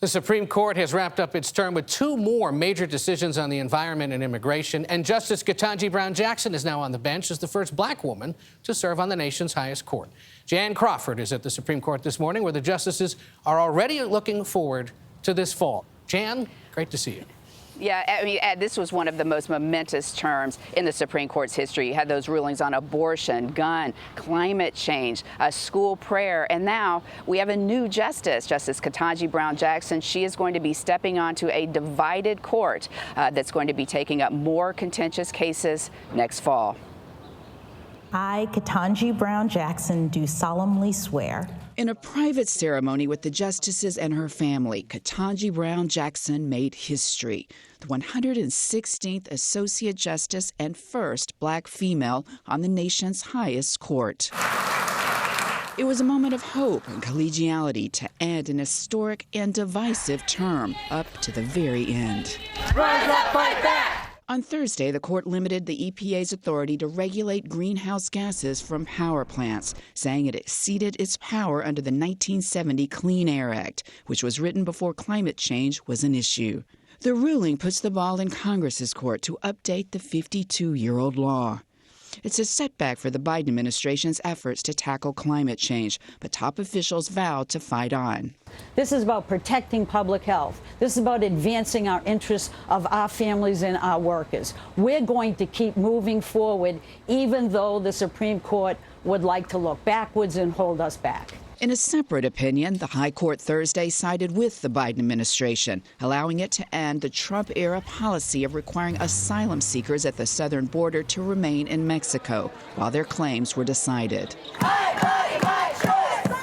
The Supreme Court has wrapped up its term with two more major decisions on the environment and immigration, and Justice Ketanji Brown Jackson is now on the bench as the first black woman to serve on the nation's highest court. Jan Crawford is at the Supreme Court this morning, where the justices are already looking forward to this fall. Jan, great to see you. Yeah, I mean, Ed, this was one of the most momentous terms in the Supreme Court's history. You had those rulings on abortion, gun, climate change, school prayer, and now we have a new justice, Justice Ketanji Brown Jackson. She is going to be stepping onto a divided court that's going to be taking up more contentious cases next fall. I, Ketanji Brown Jackson, do solemnly swear. In a private ceremony with the justices and her family, Ketanji Brown Jackson made history. The 116th Associate Justice and first black female on the nation's highest court. It was a moment of hope and collegiality to end an historic and divisive term up to the very end. Rise up, fight back! On Thursday, the court limited the EPA's authority to regulate greenhouse gases from power plants, saying it exceeded its power under the 1970 Clean Air Act, which was written before climate change was an issue. The ruling puts the ball in Congress's court to update the 52-year-old law. It's a setback for the Biden administration's efforts to tackle climate change, but top officials vowed to fight on. This is about protecting public health. This is about advancing our interests of our families and our workers. We're going to keep moving forward, even though the Supreme Court would like to look backwards and hold us back. In a separate opinion, the High Court Thursday sided with the Biden administration, allowing it to end the Trump-era policy of requiring asylum seekers at the southern border to remain in Mexico while their claims were decided.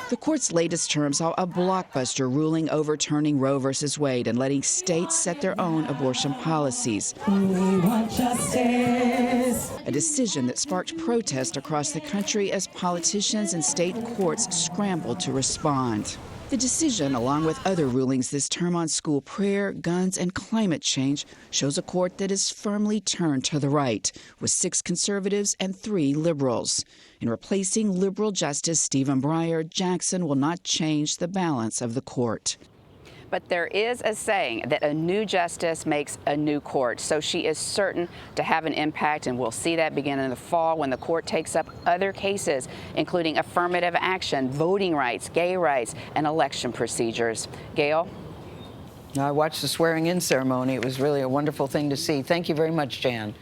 The court's latest term saw a blockbuster ruling overturning Roe v. Wade and letting states set their own abortion policies. We want justice. A decision that sparked protest across the country as politicians and state courts scrambled to respond. The decision, along with other rulings this term on school prayer, guns, and climate change, shows a court that is firmly turned to the right, with 6 conservatives and 3 liberals. In replacing liberal Justice Stephen Breyer, Jackson will not change the balance of the court. But there is a saying that a new justice makes a new court, so she is certain to have an impact, and we'll see that begin in the fall when the court takes up other cases, including affirmative action, voting rights, gay rights, and election procedures. Gayle? I watched the swearing-in ceremony. It was really a wonderful thing to see. Thank you very much, Jan.